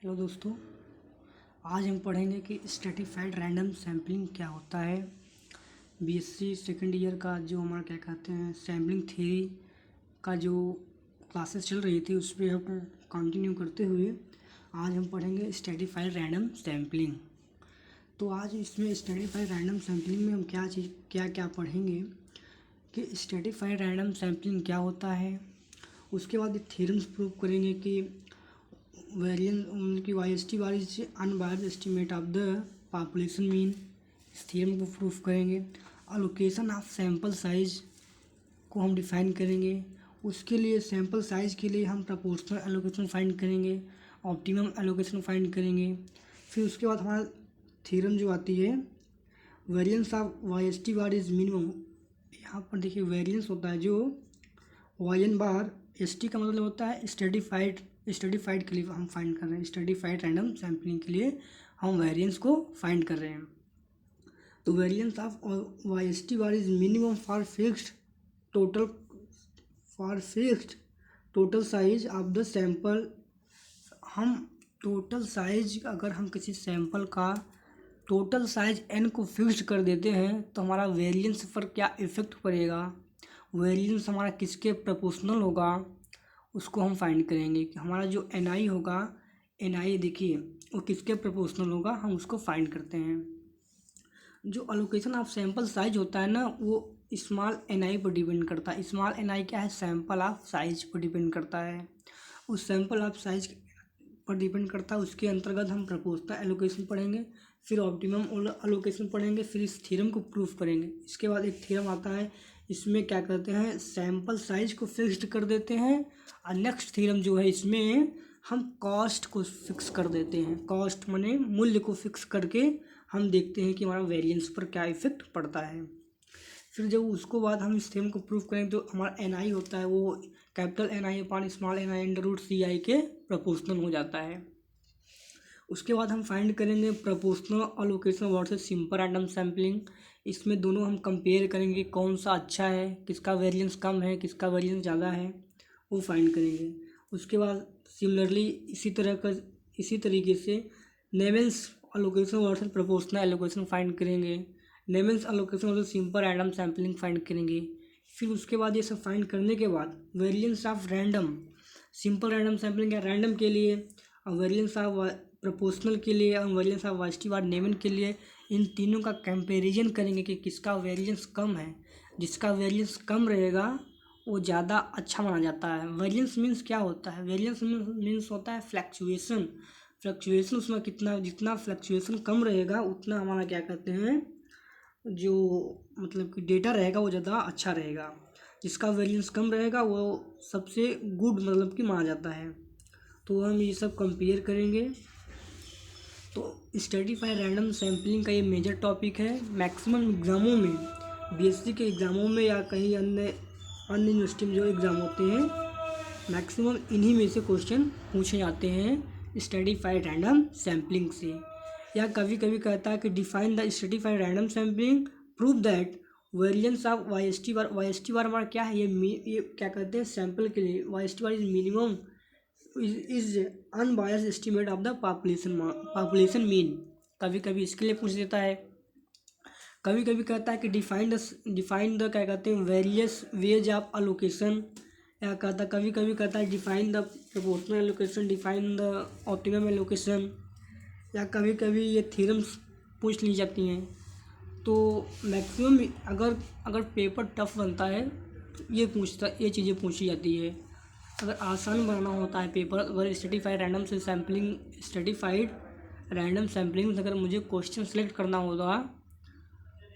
Hello दोस्तों, आज हम पढ़ेंगे कि स्ट्रेटिफाइड रैंडम सैम्पलिंग क्या होता है। बीएससी सेकंड ईयर का जो हमारा क्या कहते हैं सैम्पलिंग थ्योरी का जो क्लासेस चल रही थी उस पर हम कंटिन्यू करते हुए आज हम पढ़ेंगे स्ट्रेटिफाइड रैंडम सैम्पलिंग। तो आज इसमें स्ट्रेटिफाइड रैंडम सैम्पलिंग में हम क्या पढ़ेंगे कि स्ट्रेटिफाइड रैंडम सैम्पलिंग क्या होता है। उसके बाद थ्योरम्स प्रूव करेंगे कि वेरिएंस की YST bar is unbiased estimate of the population mean. इस थ्योरम को प्रूफ करेंगे। अलोकेशन ऑफ सैंपल साइज को हम डिफाइन करेंगे। उसके लिए सैंपल साइज के लिए हम प्रोपोर्शनल एलोकेशन फाइंड करेंगे, ऑप्टिमम एलोकेशन फाइंड करेंगे। फिर उसके बाद हमारा थ्योरम जो आती है variance of YST bar is minimum. यहाँ पर देखिए वेरिएंस होता है जो Y N bar, S T का मतलब होता है स्टडीफाइड के लिए हम फाइंड कर रहे हैं। स्टडीफाइड रैंडम सैम्पलिंग के लिए हम वेरिएंस को फाइंड कर रहे हैं। तो variance of Y S T bar is minimum for fixed total size of the sample. हम टोटल साइज अगर हम किसी सैंपल का टोटल साइज n को फिक्स्ड कर देते हैं तो हमारा वेरिएंस पर क्या इफ़ेक्ट पड़ेगा, वेरिएंस हमारा किसके प्रोपोर्शनल होगा, उसको हम फाइंड करेंगे कि हमारा जो NI होगा, NI देखिए वो किसके प्रोपोर्शनल होगा, हम उसको फाइंड करते हैं। जो अलोकेशन ऑफ सैंपल साइज होता है ना वो स्मॉल NI पर डिपेंड करता है। स्मॉल NI क्या है, सैंपल ऑफ साइज पर डिपेंड करता है। उस सैंपल ऑफ साइज पर डिपेंड करता है, उसके अंतर्गत हम प्रोपोर्शनल एलोकेशन पढ़ेंगे, फिर ऑप्टिमम एलोकेशन पढ़ेंगे, फिर इस थ्योरम को प्रूफ करेंगे। इसके बाद एक थ्योरम आता है, इसमें क्या करते हैं सैंपल साइज को फिक्स्ड कर देते हैं और नेक्स्ट थ्योरम जो है इसमें हम कॉस्ट को फिक्स कर देते हैं। कॉस्ट माने मूल्य को फिक्स करके हम देखते हैं कि हमारा वेरिएंस पर क्या इफेक्ट पड़ता है। फिर जब उसको बाद हम इस थ्योरम को प्रूफ करेंगे तो हमारा NI होता है वो capital NI upon small NI under root CI के प्रोपोर्शनल हो जाता है। उसके बाद हम फाइंड करेंगे proportional allocation versus simple random sampling. इसमें दोनों हम कंपेयर करेंगे कौन सा अच्छा है, किसका वेरिएंस कम है, किसका वेरिएंस ज़्यादा है, वो फाइंड करेंगे। उसके बाद सिमिलरली इसी तरीके से Neyman's allocation versus proportional allocation find करेंगे, Neyman's allocation versus simple random sampling find करेंगे। फिर उसके बाद ये सब फाइंड करने के बाद variance of random simple random sampling या रैंडम के लिए, और वेरिएंस ऑफ प्रोपोर्शनल के लिए और वेरिएंस ऑफ वाइस्टी बार नेवन के लिए, इन तीनों का कंपैरिजन करेंगे कि किसका वेरिएंस कम है। जिसका वेरिएंस कम रहेगा वो ज़्यादा अच्छा माना जाता है। वेरिएंस मीन्स क्या होता है, वेरिएंस मीन्स होता है फ्लक्चुएशन उसमें कितना, जितना फ्लक्चुएशन कम रहेगा उतना हमारा क्या कहते हैं जो मतलब कि डेटा रहेगा वो ज़्यादा अच्छा रहेगा। जिसका वेरिएंस कम रहेगा वो सबसे गुड मतलब कि माना जाता है। तो हम ये सब कंपेयर करेंगे। तो स्ट्रेटिफाइड रैंडम सैम्पलिंग का ये मेजर टॉपिक है। मैक्सिमम एग्ज़ामों में, बीएससी के एग्ज़ामों में या कहीं अन्य यूनिवर्सिटी में जो एग्ज़ाम होते हैं मैक्सिमम इन्हीं में से क्वेश्चन पूछे जाते हैं स्ट्रेटिफाइड रैंडम सैम्पलिंग से। या कभी कभी कहता है कि define the stratified random sampling, prove that variance of YST bar हमारा क्या है, ये क्या कहते हैं सैंपल के लिए YST bar is minimum is unbiased estimate of the population mean. कभी कभी इसके लिए पूछ देता है। कभी कभी कहता है कि डिफाइन द क्या कहते हैं वेरियस वेज ऑफ अलोकेशन। या कहता कभी कभी कहता है define the proportional allocation, define the optimum allocation. या कभी कभी ये थ्योरम्स पूछ ली जाती हैं। तो मैक्सिमम अगर पेपर टफ बनता है तो ये चीज़ें पूछी जाती है। अगर आसान बनाना होता है पेपर, अगर स्ट्रेटिफाइड रैंडम सैम्पलिंग से अगर मुझे क्वेश्चन सेलेक्ट करना होगा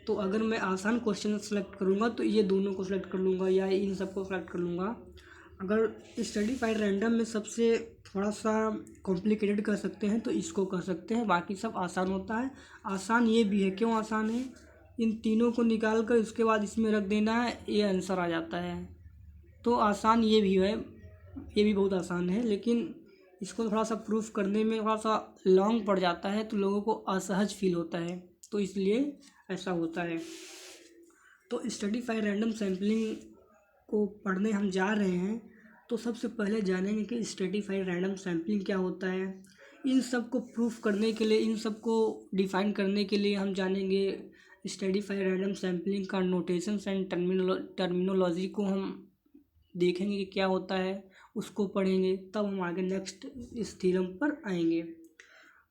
तो अगर मैं आसान क्वेश्चन सेलेक्ट करूँगा तो ये दोनों को सेलेक्ट कर लूँगा या इन सबको सेलेक्ट कर लूँगा। अगर स्ट्रेटिफाइड रैंडम में सबसे थोड़ा सा कॉम्प्लिकेटेड कर सकते हैं तो इसको कर सकते हैं, बाकी सब आसान होता है। आसान ये भी है, क्यों आसान है, इन तीनों को निकाल कर उसके बाद इसमें रख देना है, ये आंसर आ जाता है। तो आसान ये भी है, ये भी बहुत आसान है, लेकिन इसको थोड़ा सा प्रूफ करने में थोड़ा सा लॉन्ग पड़ जाता है तो लोगों को असहज फील होता है, तो इसलिए ऐसा होता है। तो स्ट्रेटिफाइड रैंडम सैम्पलिंग को पढ़ने हम जा रहे हैं तो सबसे पहले जानेंगे कि स्ट्रेटिफाइड रैंडम सैम्पलिंग क्या होता है। इन सब को प्रूफ करने के लिए, इन सब को डिफाइन करने के लिए हम जानेंगे स्ट्रेटिफाइड रैंडम सैम्पलिंग का नोटेशंस एंड टर्मिनोलॉजी को हम देखेंगे कि क्या होता है, उसको पढ़ेंगे, तब हम आगे नेक्स्ट इस थ्योरम पर आएंगे।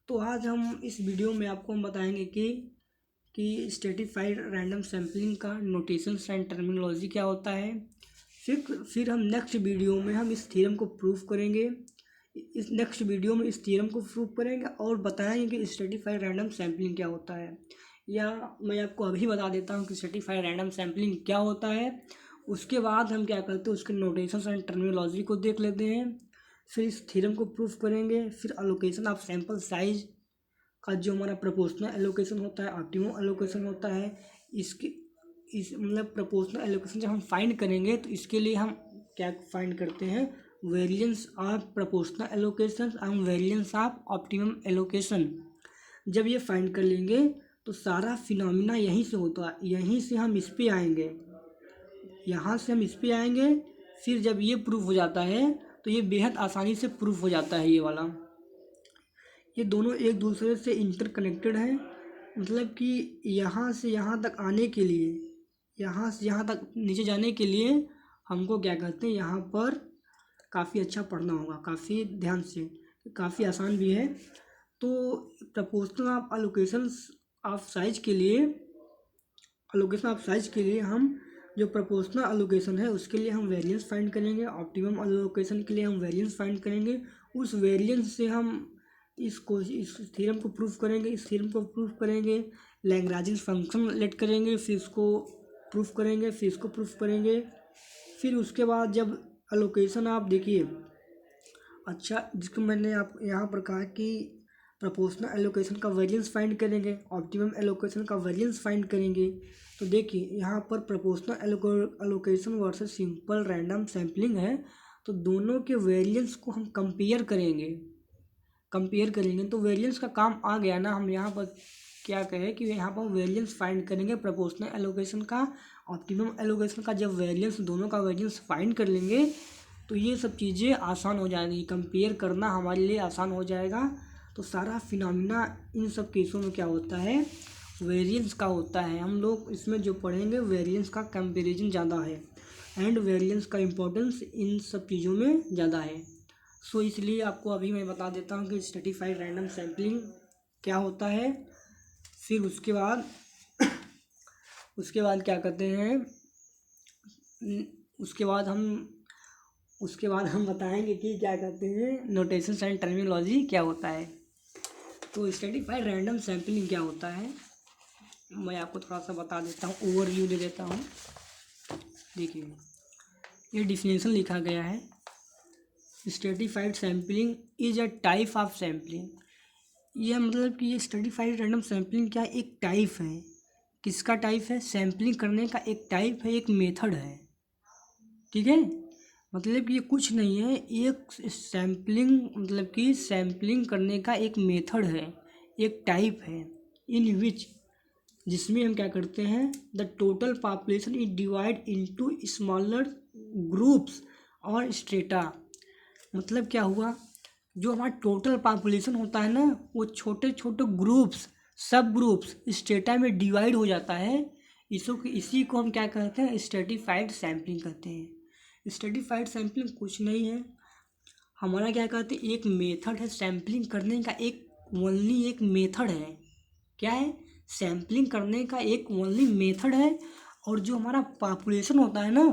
तो आज हम इस वीडियो में आपको हम बताएंगे कि स्ट्रेटिफाइड रैंडम सैम्पलिंग का नोटेशंस एंड टर्मिनोलॉजी क्या होता है। फिर हम नेक्स्ट वीडियो में हम इस थ्योरम को प्रूफ करेंगे, इस नेक्स्ट वीडियो में इस थ्योरम को प्रूफ करेंगे और बताएंगे कि स्ट्रेटिफाइड रैंडम सैम्पलिंग क्या होता है। या मैं आपको अभी बता देता हूँ कि स्ट्रेटिफाइड रैंडम सैम्पलिंग क्या होता है। उसके बाद हम क्या करते हैं, उसके नोटेशंस एंड टर्मिनोलॉजी को देख लेते हैं, फिर इस थ्योरम को प्रूफ करेंगे, फिर एलोकेशन ऑफ सैंपल साइज का जो हमारा प्रोपोर्शनल एलोकेशन होता है, ऑप्टिमम एलोकेशन होता है, इस मतलब प्रोपोर्शनल एलोकेशन जब हम फाइंड करेंगे तो इसके लिए हम क्या फाइंड करते हैं, variance of proportional allocation and variance of optimum allocation. जब ये फाइंड कर लेंगे तो सारा फिनोमिना यहीं से होता है, यहीं से हम इस पे आएंगे, यहाँ से हम इस पे आएंगे। फिर जब ये प्रूफ हो जाता है तो ये बेहद आसानी से प्रूफ हो जाता है। ये वाला, ये दोनों एक दूसरे से इंटरकनेक्टेड हैं। मतलब कि यहाँ से यहाँ तक आने के लिए, यहाँ से यहाँ तक नीचे जाने के लिए हमको क्या कहते हैं, यहाँ पर काफ़ी अच्छा पढ़ना होगा, काफ़ी ध्यान से, काफ़ी आसान भी है। तो proportional of allocations of size के लिए, एलोकेशन ऑफ साइज के लिए हम जो प्रोपोर्शनल एलोकेशन है उसके लिए हम वेरिएंस फाइंड करेंगे, ऑप्टिमम एलोकेशन के लिए हम वेरिएंस फाइंड करेंगे। उस वेरिएंस से हम इस थ्योरम को प्रूफ करेंगे, इस थ्योरम को प्रूफ करेंगे, लैग्रांजियन फंक्शन लेट करेंगे, फिर इसको प्रूफ करेंगे, फिर इसको प्रूफ करेंगे। फिर उसके बाद जब एलोकेशन आप देखिए, अच्छा जिसको मैंने आप यहाँ पर कहा कि प्रोपोर्शनल एलोकेशन का वेरिएंस फाइंड करेंगे, ऑप्टिमम एलोकेशन का वेरिएंस फाइंड करेंगे। तो देखिए यहाँ पर proportional allocation versus simple random sampling है, तो दोनों के वेरिएंस को हम कंपेयर करेंगे तो वेरिएंस का काम आ गया ना। हम यहाँ पर क्या कहें कि यहाँ पर वेरिएंस फाइंड करेंगे प्रोपोर्शनल एलोकेशन का, ऑप्टिमम एलोकेशन का। जब वेरिएंस, दोनों का वेरिएंस फाइंड कर लेंगे तो ये सब चीज़ें आसान हो जाएंगी, कंपेयर करना हमारे लिए आसान हो जाएगा। तो सारा फिनोमिना इन सब केसों में क्या होता है, वेरिएंस का होता है। हम लोग इसमें जो पढ़ेंगे वेरिएंस का कंपैरिजन ज़्यादा है, एंड वेरिएंस का इम्पोर्टेंस इन सब चीज़ों में ज़्यादा है। सो इसलिए आपको अभी मैं बता देता हूँ कि स्ट्रेटिफाइड रैंडम सैम्पलिंग क्या होता है। फिर उसके बाद क्या कहते हैं, उसके बाद हम बताएंगे कि क्या कहते हैं नोटेशंस एंड टर्मिनोलॉजी क्या होता है। तो स्ट्रेटिफाइड रैंडम सैम्पलिंग क्या होता है मैं आपको थोड़ा सा बता देता हूँ, ओवरव्यू दे देता हूँ। देखिए ये डिफिनेशन लिखा गया है, stratified sampling is a type of sampling. यह मतलब कि ये स्ट्रेटिफाइड रैंडम सैम्पलिंग क्या एक टाइप है। किसका टाइप है, सैम्पलिंग करने का एक टाइप है, एक मेथड है, ठीक है। मतलब कि ये कुछ नहीं है, एक सैम्पलिंग मतलब कि सैम्पलिंग करने का एक मेथड है, एक टाइप है, इन विच, जिसमें हम क्या करते हैं, the total population is divide into smaller groups और स्ट्रेटा। मतलब क्या हुआ, जो हमारा टोटल पॉपुलेशन होता है ना वो छोटे छोटे ग्रुप्स, सब ग्रुप्स, स्ट्रेटा में डिवाइड हो जाता है। इसी को हम क्या कहते हैं, स्ट्रेटिफाइड सैम्पलिंग कहते हैं। स्ट्रेटिफाइड सैम्पलिंग कुछ नहीं है, हमारा क्या कहते हैं, एक मेथड है सैम्पलिंग करने का, एक ओनली एक मेथड है। क्या है, सैम्पलिंग करने का एक ओनली मेथड है। और जो हमारा पॉपुलेशन होता है ना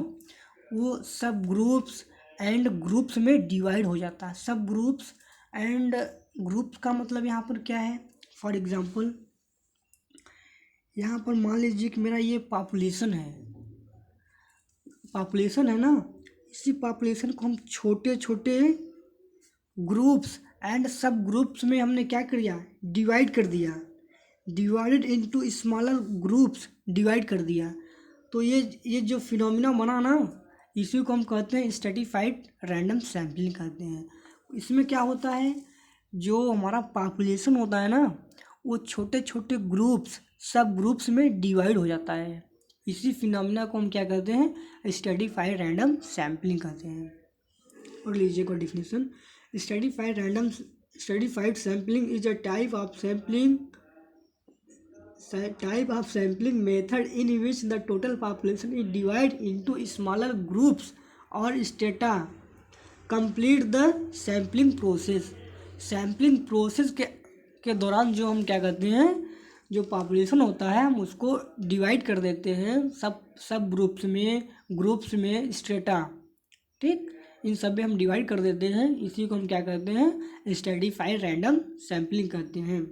वो सब ग्रुप्स एंड ग्रुप्स में डिवाइड हो जाता है। सब ग्रुप्स एंड ग्रुप्स का मतलब यहाँ पर क्या है, फॉर एग्जांपल यहाँ पर मान लीजिए कि मेरा ये पॉपुलेशन है ना, इसी पॉपुलेशन को हम छोटे छोटे ग्रुप्स एंड सब ग्रुप्स में हमने क्या कर दिया, डिवाइड कर दिया, divided into smaller groups, divide कर दिया। तो ये जो फिनोमिना बना ना, इसी को हम कहते हैं स्ट्रेटिफाइड रैंडम सैम्पलिंग कहते हैं। इसमें क्या होता है, जो हमारा पॉपुलेशन होता है ना वो छोटे छोटे ग्रुप्स, सब ग्रुप्स में डिवाइड हो जाता है। इसी फिनोमिना को हम क्या कहते हैं, स्ट्रेटिफाइड रैंडम सैम्पलिंग कहते हैं। और लीजिए को definition, stratified random Stratified sampling is a type of sampling method in which the total population is divided into smaller groups or strata. Complete the sampling process. Sampling process के दौरान जो हम क्या करते हैं, जो पॉपुलेशन होता है हम उसको डिवाइड कर देते हैं सब ग्रुप्स में स्ट्रेटा, ठीक, इन सब में हम डिवाइड कर देते हैं। इसी को हम क्या करते हैं, स्ट्रेटिफाइड रैंडम सैम्पलिंग करते हैं।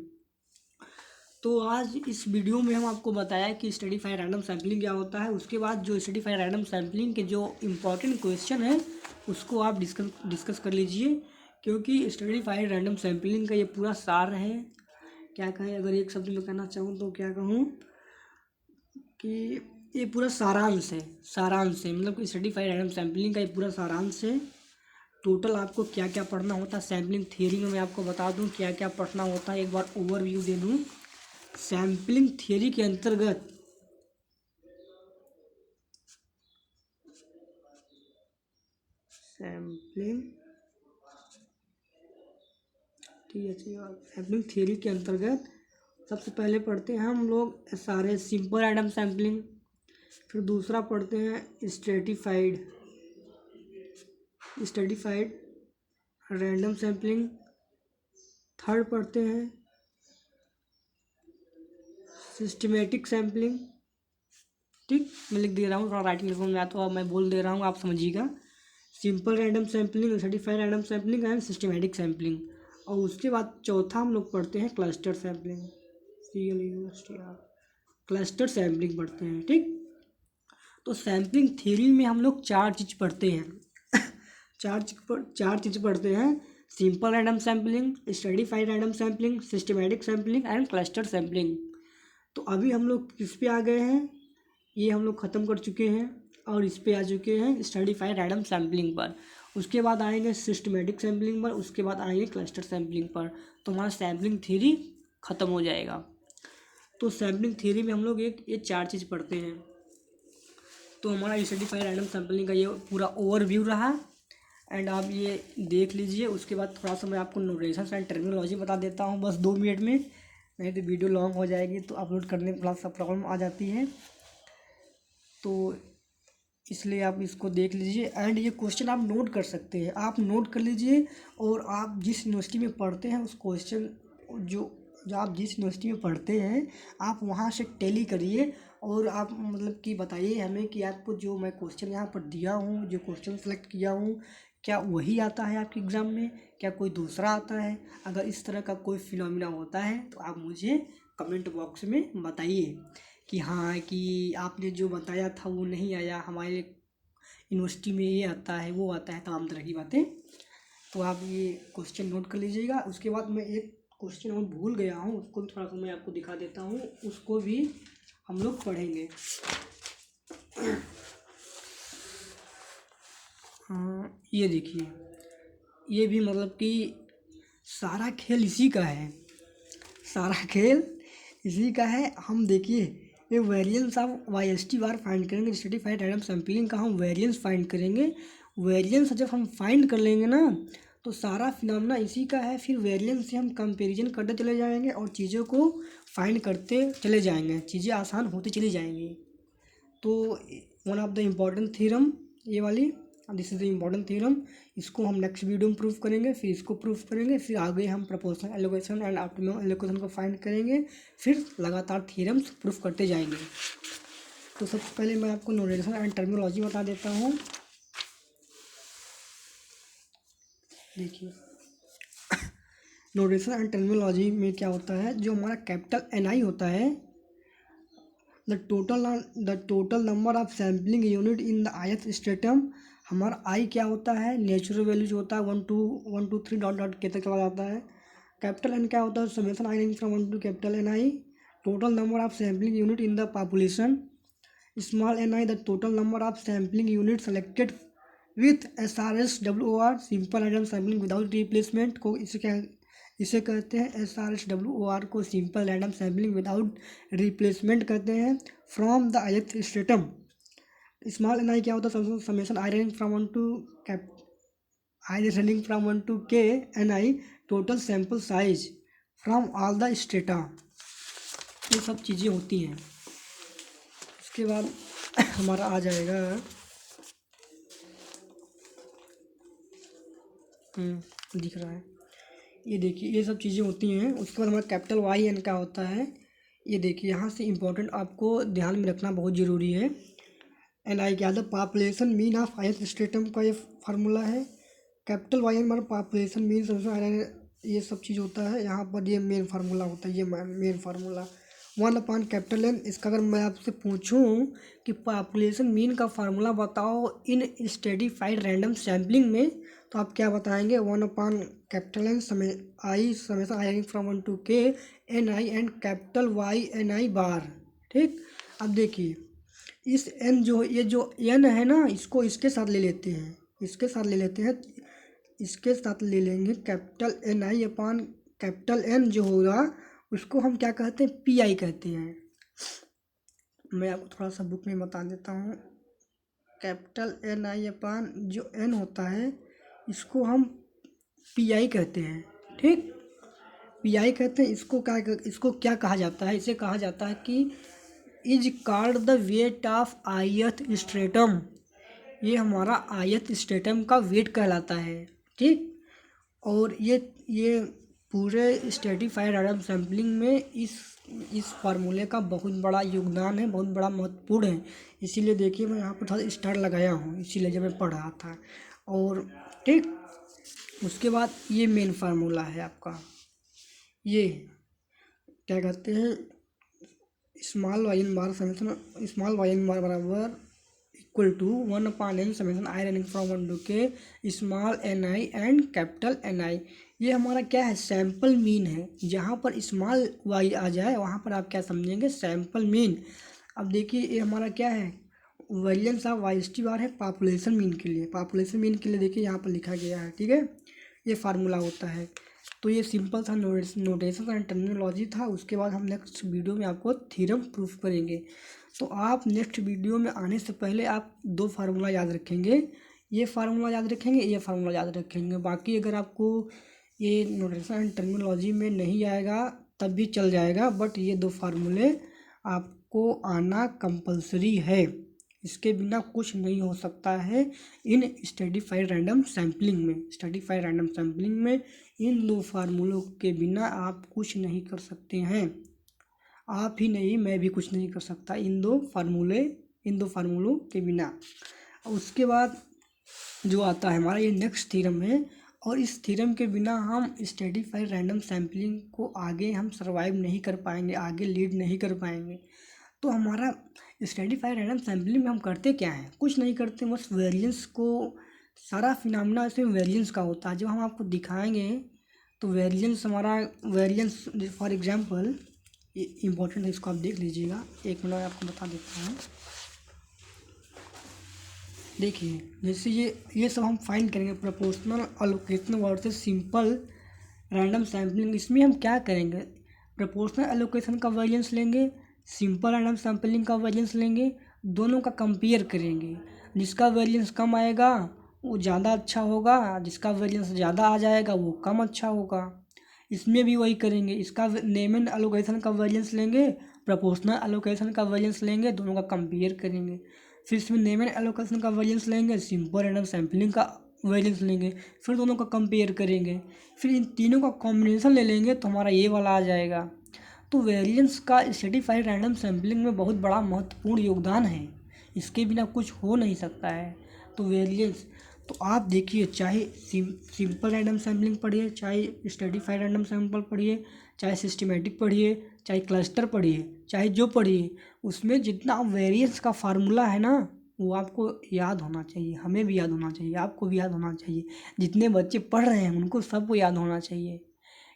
तो आज इस वीडियो में हम आपको बताया कि स्ट्रेटिफाइड रैंडम सैम्पलिंग क्या होता है। उसके बाद जो स्ट्रेटिफाइड रैंडम सैम्पलिंग के जो इम्पोर्टेंट क्वेश्चन है उसको आप डिस्कस कर लीजिए, क्योंकि स्ट्रेटिफाइड रैंडम सैम्पलिंग का ये पूरा सार है। क्या कहें, अगर एक शब्द में कहना चाहूँ तो क्या कहूँ कि ये पूरा सारांश है मतलब कि स्ट्रेटिफाइड रैंडम सैम्पलिंग का ये पूरा सारांश है। टोटल आपको क्या क्या पढ़ना होता है सैम्पलिंग थियरी में, मैं आपको बता दूं क्या क्या पढ़ना होता है, एक बार ओवरव्यू दे दूं। सैम्पलिंग थियरी के अंतर्गत सैम्पलिंग थियरी के अंतर्गत सबसे पहले पढ़ते हैं हम लोग सारे सिंपल रैंडम सैम्पलिंग, फिर दूसरा पढ़ते हैं स्ट्रेटिफाइड रैंडम सैम्पलिंग, थर्ड पढ़ते हैं सिस्टमेटिक सैम्पलिंग, ठीक, मैं लिख दे रहा हूँ, थोड़ा राइटिंग लिखूँ मैं तो मैं बोल दे रहा हूँ, आप समझिएगा। Simple random sampling, stratified random sampling and systematic sampling. और उसके बाद चौथा हम लोग पढ़ते हैं क्लस्टर सैम्पलिंग, क्लस्टर सैम्पलिंग पढ़ते हैं, ठीक। तो सैम्पलिंग थ्योरी में हम लोग चार चीज़ पढ़ते हैं चार चीज़ पढ़ते हैं, simple random sampling, stratified random sampling, systematic sampling and cluster sampling. तो अभी हम लोग किस पे आ गए हैं, ये हम लोग ख़त्म कर चुके हैं और इस पे आ चुके हैं स्ट्रेटिफाइड रैंडम सैम्पलिंग पर। उसके बाद आएंगे सिस्टमेटिक सैम्पलिंग पर, उसके बाद आएंगे क्लस्टर सैम्पलिंग पर, तो हमारा सैम्पलिंग थ्योरी ख़त्म हो जाएगा। तो सैम्पलिंग थ्योरी में हम लोग ये चार चीज़ पढ़ते हैं। तो हमारा स्ट्रेटिफाइड रैंडम सैम्पलिंग का ये पूरा ओवरव्यू रहा एंड आप ये देख लीजिए। उसके बाद थोड़ा सा मैं आपको नोटेशन एंड टर्मिनोलॉजी बता देता हूँ बस 2 मिनट में, नहीं तो वीडियो लॉन्ग हो जाएगी तो अपलोड करने में थोड़ा सा प्रॉब्लम आ जाती है, तो इसलिए आप इसको देख लीजिए। एंड ये क्वेश्चन आप नोट कर सकते हैं, आप नोट कर लीजिए। और आप जिस यूनिवर्सिटी में पढ़ते हैं उस क्वेश्चन जो आप जिस यूनिवर्सिटी में पढ़ते हैं आप वहाँ से टैली करिए और आप मतलब कि बताइए हमें कि आपको जो मैं क्वेश्चन यहाँ पर दिया हूँ, जो क्वेश्चन सेलेक्ट किया हूँ, क्या वही आता है आपके एग्ज़ाम में, क्या कोई दूसरा आता है। अगर इस तरह का कोई फिनोमिना होता है तो आप मुझे कमेंट बॉक्स में बताइए कि हाँ कि आपने जो बताया था वो नहीं आया, हमारे यूनिवर्सिटी में ये आता है वो आता है, तमाम तरह की बातें। तो आप ये क्वेश्चन नोट कर लीजिएगा। उसके बाद मैं एक क्वेश्चन और भूल गया हूँ, उसको भी थोड़ा सा मैं आपको दिखा देता हूँ, उसको भी हम लोग पढ़ेंगे। हाँ, ये देखिए, ये भी मतलब कि सारा खेल इसी का है, हम देखिए ये variance of Y bar find करेंगे, स्ट्रेटिफाइड रैंडम सैम्पलिंग का हम वेरिएंस फाइंड करेंगे। वेरिएंस जब हम फाइंड कर लेंगे ना तो सारा फिनोमेना इसी का है। फिर वेरिएंस से हम कंपैरिजन करते चले जाएंगे और चीज़ों को फाइंड करते चले जाएंगे, चीज़ें आसान होती चली जाएंगी। तो one of the important theorem ये वाली, this is the important theorem, इसको हम नेक्स्ट वीडियो में प्रूफ करेंगे, फिर इसको प्रूफ करेंगे, फिर आगे हम proportional allocation and optimum allocation को फाइंड करेंगे, फिर लगातार थ्योरम्स प्रूफ करते जाएंगे। तो सबसे पहले मैं आपको नोटेशन एंड टर्मिनोलॉजी बता देता हूँ। देखिए नोटेशन एंड टर्मिनोलॉजी में क्या होता है, जो हमारा कैपिटल NI होता है, the total number of sampling unit in the ith stratum. हमारा आई क्या होता है, नेचुरल वैल्यूज होता है, 1 2 3 डॉट के तक चला जाता है। कैपिटल N क्या होता है, summation I from 1 to capital NI। Total number of sampling unit in the population. Small NI the total number of sampling unit selected with SRSWOR, simple random sampling without replacement को इसे कहते हैं। SRSWOR को simple random sampling without replacement कहते हैं। From the ith stratum. Small NI क्या होता है, summation I running from 1 to k NI total sample size from all the strata, ये सब चीज़ें होती हैं। उसके बाद हमारा आ जाएगा दिख रहा है, ये देखिए ये सब चीज़ें होती हैं। उसके बाद हमारा कैपिटल वाई एन क्या होता है, ये देखिए यहाँ से इम्पोर्टेंट आपको ध्यान में रखना बहुत ज़रूरी है। एन आई क्या है, population mean of highest stratum का ये फार्मूला है। कैपिटल वाई एन हमारा पॉपुलेशन मीन सबसे आयरन, ये सब चीज़ होता है। यहाँ पर ये मेन फार्मूला होता है, ये मेन फार्मूला 1 / कैपिटल एन। इसका अगर मैं आपसे पूछूं कि पॉपुलेशन मीन का फार्मूला बताओ इन स्टैटिफाइड रैंडम सैम्पलिंग में, तो आप क्या बताएंगे, 1 / capital N I summation I from 1 to k N I and capital Y N I bar. ठीक, अब देखिए इस एन जो ये जो एन है ना, इसको इसके साथ ले लेते हैं, इसके साथ ले लेते हैं, इसके साथ ले लेंगे कैपिटल एन आई अपान कैपिटल एन जो होगा उसको हम क्या कहते हैं, पी आई कहते हैं। मैं आपको थोड़ा सा बुक में बता देता हूँ। कैपिटल एन आई अपान जो एन होता है इसको हम पी आई कहते हैं। ठीक, पी आई कहते हैं। इसको क्या कहा जाता है, इसे कहा जाता है कि is called the weight of आयत स्ट्रेटम, ये हमारा आयत स्ट्रेटम का वेट कहलाता है। ठीक, और ये पूरे स्ट्रेटिफाइड रैंडम सैम्पलिंग में इस फार्मूले का बहुत बड़ा योगदान है, बहुत बड़ा महत्वपूर्ण है। इसीलिए देखिए मैं यहाँ पर थोड़ा स्टार लगाया हूँ, इसीलिए जब मैं पढ़ रहा था। और ठीक, उसके बाद ये मेन फार्मूला है आपका, ये क्या कहते हैं, small Y N bar summation small Y N bar बराबर equal to 1/n summation I running from 1 to k small N I and capital N I. ये हमारा क्या है, सैम्पल मीन है। जहाँ पर स्मॉल वाई आ जाए वहाँ पर आप क्या समझेंगे, सैम्पल मीन। अब देखिए ये हमारा क्या है, variance of Y S T bar है पॉपुलेशन मीन के लिए। पॉपुलेशन मीन के लिए देखिए यहाँ पर लिखा गया है। ठीक है, ये फार्मूला होता है। तो ये सिंपल सा नोटेशन एंड टर्मिनोलॉजी था। उसके बाद हम नेक्स्ट वीडियो में आपको थ्योरम प्रूफ करेंगे। तो आप नेक्स्ट वीडियो में आने से पहले आप 2 फार्मूला याद रखेंगे, ये फार्मूला याद रखेंगे, ये फार्मूला याद रखेंगे। बाकी अगर आपको ये नोटेशन एंड टर्मिनोलॉजी में नहीं आएगा तब भी चल जाएगा, बट ये 2 फार्मूले आपको आना कंपलसरी है। इसके बिना कुछ नहीं हो सकता है इन स्टैटिफाइड रैंडम सैम्पलिंग में। स्टैटिफाइड रैंडम सैम्पलिंग में इन 2 फार्मूलों के बिना आप कुछ नहीं कर सकते हैं। आप ही नहीं, मैं भी कुछ नहीं कर सकता इन 2 फार्मूलों के बिना। उसके बाद जो आता है हमारा ये नेक्स्ट थ्योरम है, और इस थ्योरम के बिना हम स्टैटिफाइड रैंडम सैम्पलिंग को आगे हम सर्वाइव नहीं कर पाएंगे, आगे लीड नहीं कर पाएंगे। तो हमारा स्टैटिफाइड रैंडम सैम्पलिंग में हम करते क्या हैं, कुछ नहीं करते, बस वेरिएंस को, सारा फिनोमेना इसमें वेरिएंस का होता है। जब हम आपको दिखाएंगे तो वेरिएंस हमारा फॉर एग्जांपल इम्पोर्टेंट है, इसको आप देख लीजिएगा। 1 मिनट आपको बता देता हूँ। देखिए जैसे ये सब हम फाइंड करेंगे, proportional allocation versus simple random sampling. इसमें हम क्या करेंगे, प्रोपोर्शनल एलोकेशन का वेरिएंस लेंगे, सिंपल रैंडम सैम्पलिंग का वेरिएंस लेंगे, दोनों का कंपेयर करेंगे। जिसका वेरिएंस कम आएगा वो ज़्यादा अच्छा होगा, जिसका वेरिएंस ज़्यादा आ जाएगा वो कम अच्छा होगा। इसमें भी वही करेंगे, इसका नेमन एलोकेशन का वेरिएंस लेंगे, प्रोपोर्शनल एलोकेशन का वेरिएंस लेंगे, दोनों का कंपेयर करेंगे। फिर इसमें नेमन एलोकेशन का वेरिएंस लेंगे, सिंपल रैंडम सैम्पलिंग का वेरिएंस लेंगे, फिर दोनों का कंपेयर करेंगे। फिर इन तीनों का कॉम्बिनेशन ले लेंगे तो हमारा ये वाला आ जाएगा। तो वेरिएंस का स्टैटिफाइड रैंडम सैम्पलिंग में बहुत बड़ा महत्वपूर्ण योगदान है, इसके बिना कुछ हो नहीं सकता है। तो वेरिएंस, तो आप देखिए चाहे सिंपल रैंडम सैम्पलिंग पढ़िए, चाहे स्टैटिफाइड रैंडम सैम्पल पढ़िए, चाहे सिस्टमेटिक पढ़िए, चाहे क्लस्टर पढ़िए, चाहे जो पढ़िए, उसमें जितना वेरिएंस का फार्मूला है ना वो आपको याद होना चाहिए, हमें भी याद होना चाहिए, आपको भी याद होना चाहिए। जितने बच्चे पढ़ रहे हैं उनको सबको याद होना चाहिए,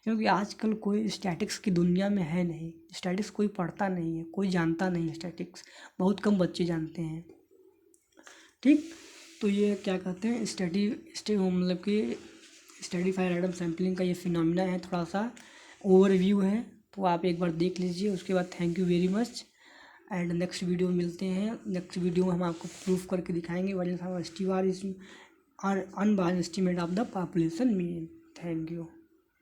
क्योंकि आजकल कोई स्टैटिक्स की दुनिया में है नहीं। स्टैटिक्स कोई पढ़ता नहीं है, कोई जानता नहीं है स्टैटिक्स, बहुत कम बच्चे जानते हैं। ठीक, तो ये क्या कहते हैं मतलब कि स्टैटिफाइड रैंडम सैम्पलिंग का ये फिनोमिना है, थोड़ा सा ओवरव्यू है। तो आप एक बार देख लीजिए, उसके बाद thank you very much. And next video में मिलते हैं। नेक्स्ट वीडियो में हम आपको प्रूफ करके दिखाएंगे variance of S T bar is unbiased estimate of the population mean. Thank you.